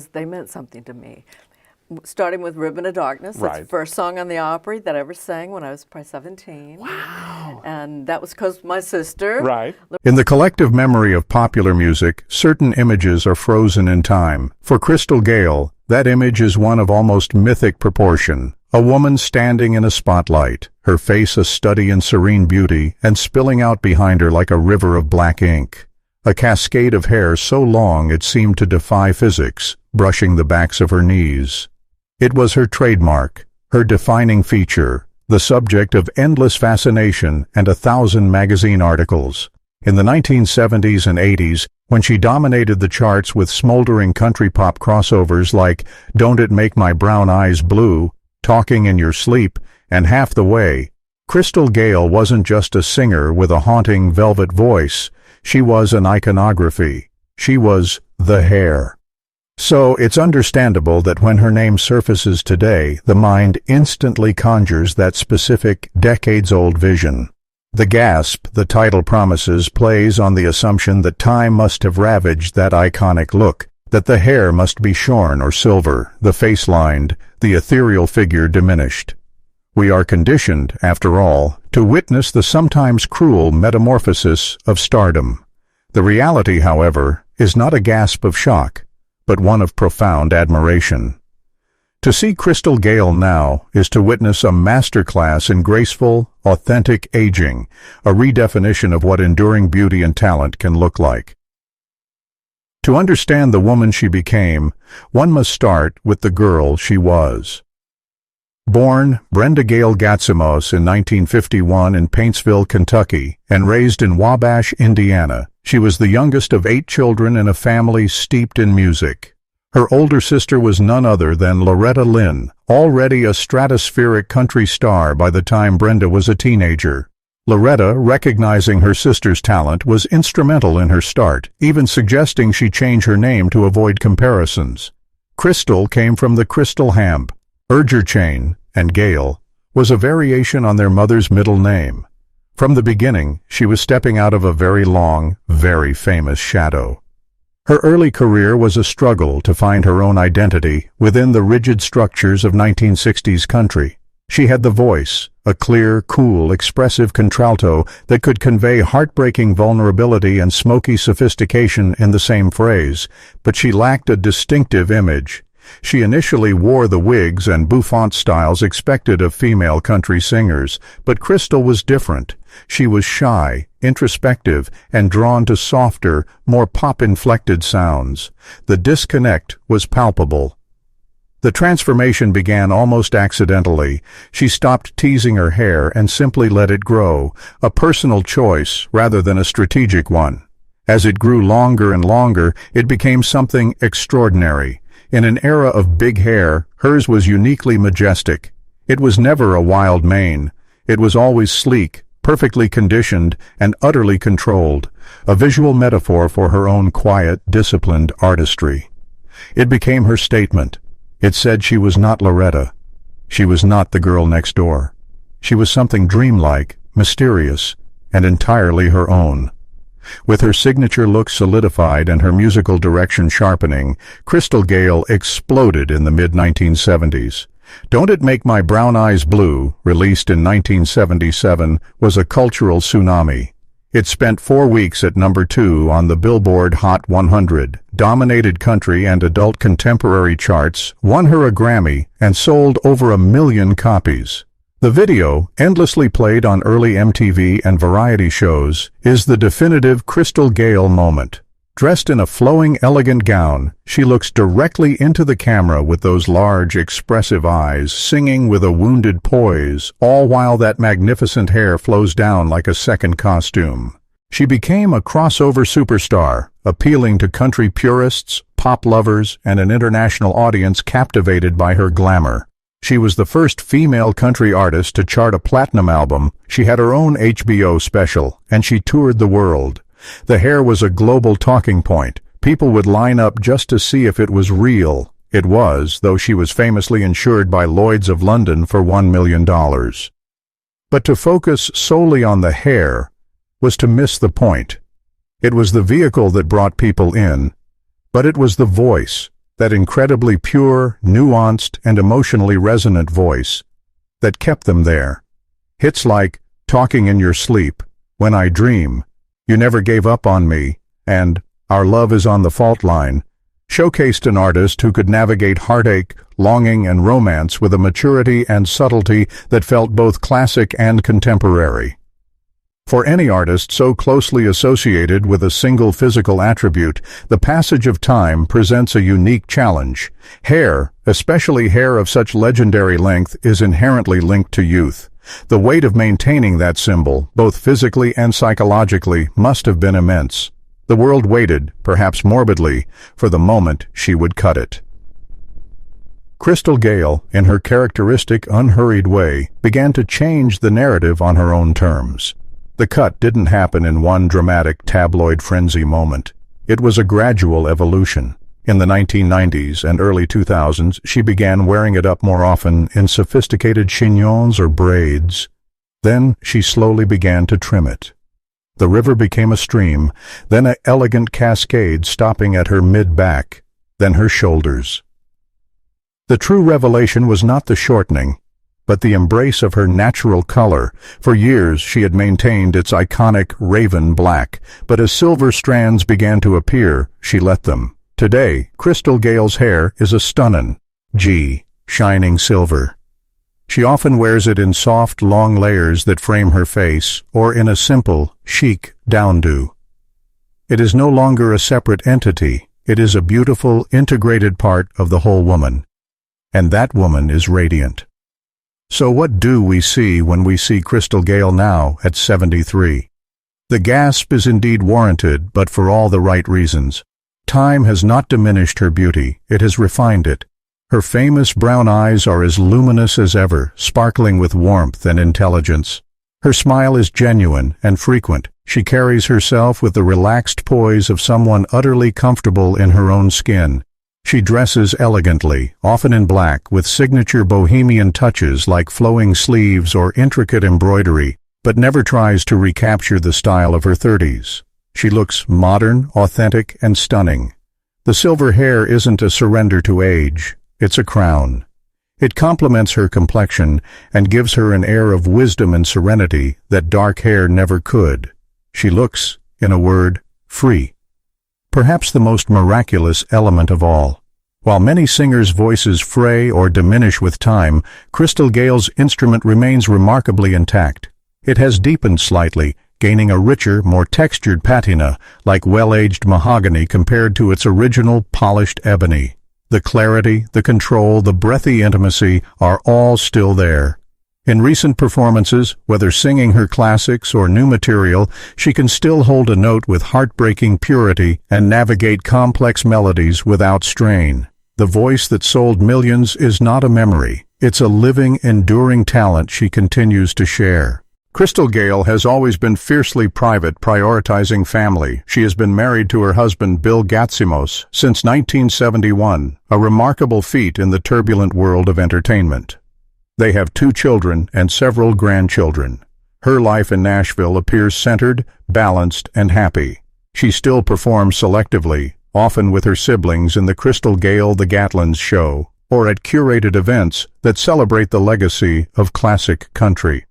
They meant something to me. Starting with Ribbon of Darkness. That's Right. the first song on the Opry that I ever sang when I was probably 17. Wow. And that was because my sister. Right. In the collective memory of popular music, certain images are frozen in time. For Crystal Gayle, that image is one of almost mythic proportion. A woman standing in a spotlight, her face a study in serene beauty, and spilling out behind her like a river of black ink. A cascade of hair so long it seemed to defy physics, brushing the backs of her knees. It was her trademark, her defining feature, the subject of endless fascination and 1,000 magazine articles. In the 1970s and 80s, when she dominated the charts with smoldering country pop crossovers like Don't It Make My Brown Eyes Blue, Talking in Your Sleep, and Half the Way, Crystal Gayle wasn't just a singer with a haunting velvet voice. She was an iconography. She was the hair. So it's understandable that when her name surfaces today, the mind instantly conjures that specific, decades-old vision. The Gasp, the title promises, plays on the assumption that time must have ravaged that iconic look, that the hair must be shorn or silver, the face lined, the ethereal figure diminished. We are conditioned, after all, to witness the sometimes cruel metamorphosis of stardom. The reality, however, is not a gasp of shock, but one of profound admiration. To see Crystal Gayle now is to witness a masterclass in graceful, authentic aging, a redefinition of what enduring beauty and talent can look like. To understand the woman she became, one must start with the girl she was. Born Brenda Gayle Gatsamos in 1951 in Paintsville, Kentucky, and raised in Wabash, Indiana, she was the youngest of 8 children in a family steeped in music. Her older sister was none other than Loretta Lynn, already a stratospheric country star by the time Brenda was a teenager. Loretta, recognizing her sister's talent, was instrumental in her start, even suggesting she change her name to avoid comparisons. Crystal came from the Crystal Hamp. Urgerchain, and Gayle, was a variation on their mother's middle name. From the beginning, she was stepping out of a very long, very famous shadow. Her early career was a struggle to find her own identity within the rigid structures of 1960s country. She had the voice, a clear, cool, expressive contralto that could convey heartbreaking vulnerability and smoky sophistication in the same phrase, but she lacked a distinctive image. She initially wore the wigs and bouffant styles expected of female country singers, but Crystal was different. She was shy, introspective, and drawn to softer, more pop-inflected sounds. The disconnect was palpable. The transformation began almost accidentally. She stopped teasing her hair and simply let it grow, a personal choice rather than a strategic one. As it grew longer and longer, it became something extraordinary. In an era of big hair, hers was uniquely majestic. It was never a wild mane. It was always sleek, perfectly conditioned, and utterly controlled, a visual metaphor for her own quiet, disciplined artistry. It became her statement. It said she was not Loretta. She was not the girl next door. She was something dreamlike, mysterious, and entirely her own. With her signature look solidified and her musical direction sharpening, Crystal Gayle exploded in the mid-1970s. Don't It Make My Brown Eyes Blue, released in 1977, was a cultural tsunami. It spent 4 weeks at number 2 on the Billboard Hot 100, dominated country and adult contemporary charts, won her a Grammy, and sold over 1 million copies. The video, endlessly played on early MTV and variety shows, is the definitive Crystal Gayle moment. Dressed in a flowing, elegant gown, she looks directly into the camera with those large, expressive eyes, singing with a wounded poise, all while that magnificent hair flows down like a second costume. She became a crossover superstar, appealing to country purists, pop lovers, and an international audience captivated by her glamour. She was the first female country artist to chart a platinum album, she had her own HBO special, and she toured the world. The hair was a global talking point. People would line up just to see if it was real. It was, though she was famously insured by Lloyd's of London for $1 million. But to focus solely on the hair was to miss the point. It was the vehicle that brought people in, but it was the voice, that incredibly pure, nuanced, and emotionally resonant voice that kept them there. Hits like Talking in Your Sleep, When I Dream, You Never Gave Up on Me, and Our Love is on the Fault Line showcased an artist who could navigate heartache, longing, and romance with a maturity and subtlety that felt both classic and contemporary. For any artist so closely associated with a single physical attribute, the passage of time presents a unique challenge. Hair, especially hair of such legendary length, is inherently linked to youth. The weight of maintaining that symbol, both physically and psychologically, must have been immense. The world waited, perhaps morbidly, for the moment she would cut it. Crystal Gayle, in her characteristic, unhurried way, began to change the narrative on her own terms. The cut didn't happen in one dramatic tabloid frenzy moment. It was a gradual evolution. In the 1990s and early 2000s, she began wearing it up more often in sophisticated chignons or braids. Then she slowly began to trim it. The river became a stream, then an elegant cascade stopping at her mid-back, then her shoulders. The true revelation was not the shortening, but the embrace of her natural color. For years she had maintained its iconic raven black, but as silver strands began to appear, she let them. Today, Crystal Gayle's hair is a stunning, shining silver. She often wears it in soft, long layers that frame her face, or in a simple, chic downdo. It is no longer a separate entity. It is a beautiful, integrated part of the whole woman. And that woman is radiant. So what do we see when we see Crystal Gayle now at 73? The gasp is indeed warranted, but for all the right reasons. Time has not diminished her beauty, it has refined it. Her famous brown eyes are as luminous as ever, sparkling with warmth and intelligence. Her smile is genuine and frequent. She carries herself with the relaxed poise of someone utterly comfortable in her own skin. She dresses elegantly, often in black, with signature bohemian touches like flowing sleeves or intricate embroidery, but never tries to recapture the style of her 30s. She looks modern, authentic, and stunning. The silver hair isn't a surrender to age. It's a crown. It complements her complexion and gives her an air of wisdom and serenity that dark hair never could. She looks, in a word, free. Perhaps the most miraculous element of all. While many singers' voices fray or diminish with time, Crystal Gayle's instrument remains remarkably intact. It has deepened slightly, gaining a richer, more textured patina, like well-aged mahogany compared to its original polished ebony. The clarity, the control, the breathy intimacy are all still there. In recent performances, whether singing her classics or new material, she can still hold a note with heartbreaking purity and navigate complex melodies without strain. The voice that sold millions is not a memory. It's a living, enduring talent she continues to share. Crystal Gayle has always been fiercely private, prioritizing family. She has been married to her husband, Bill Gatsimos, since 1971, a remarkable feat in the turbulent world of entertainment. They have 2 children and several grandchildren. Her life in Nashville appears centered, balanced, and happy. She still performs selectively, often with her siblings in the Crystal Gayle The Gatlins show, or at curated events that celebrate the legacy of classic country.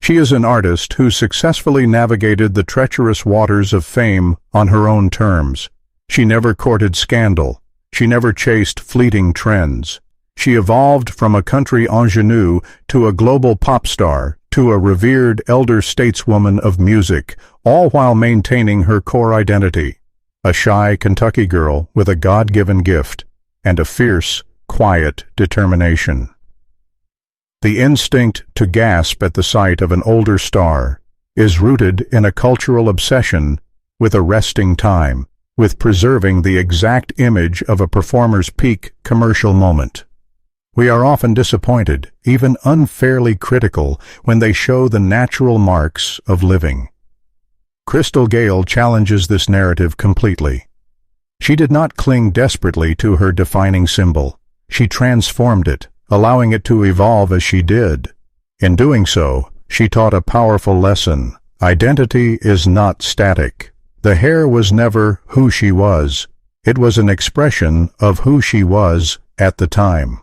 She is an artist who successfully navigated the treacherous waters of fame on her own terms. She never courted scandal. She never chased fleeting trends. She evolved from a country ingenue to a global pop star, to a revered elder stateswoman of music, all while maintaining her core identity. A shy Kentucky girl with a God-given gift and a fierce, quiet determination. The instinct to gasp at the sight of an older star is rooted in a cultural obsession with arresting time, with preserving the exact image of a performer's peak commercial moment. We are often disappointed, even unfairly critical, when they show the natural marks of living. Crystal Gayle challenges this narrative completely. She did not cling desperately to her defining symbol. She transformed it, allowing it to evolve as she did. In doing so, she taught a powerful lesson. Identity is not static. The hair was never who she was. It was an expression of who she was at the time.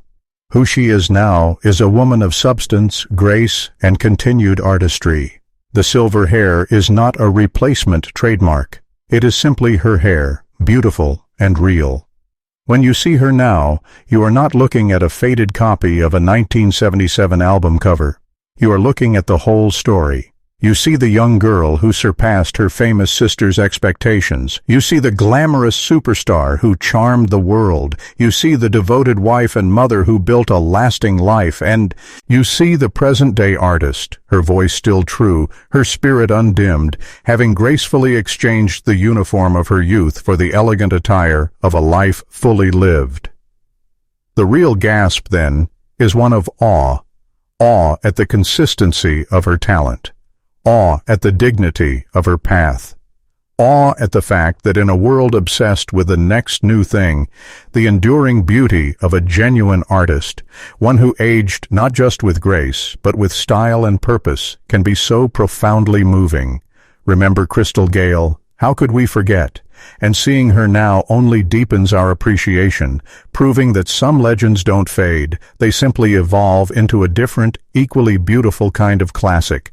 Who she is now is a woman of substance, grace, and continued artistry. The silver hair is not a replacement trademark. It is simply her hair, beautiful and real. When you see her now, you are not looking at a faded copy of a 1977 album cover. You are looking at the whole story. You see the young girl who surpassed her famous sister's expectations. You see the glamorous superstar who charmed the world. You see the devoted wife and mother who built a lasting life. And you see the present-day artist, her voice still true, her spirit undimmed, having gracefully exchanged the uniform of her youth for the elegant attire of a life fully lived. The real Gasp, then, is one of awe. Awe at the consistency of her talent. Awe at the dignity of her path. Awe at the fact that in a world obsessed with the next new thing, the enduring beauty of a genuine artist, one who aged not just with grace, but with style and purpose, can be so profoundly moving. Remember Crystal Gayle? How could we forget? And seeing her now only deepens our appreciation, proving that some legends don't fade, they simply evolve into a different, equally beautiful kind of classic.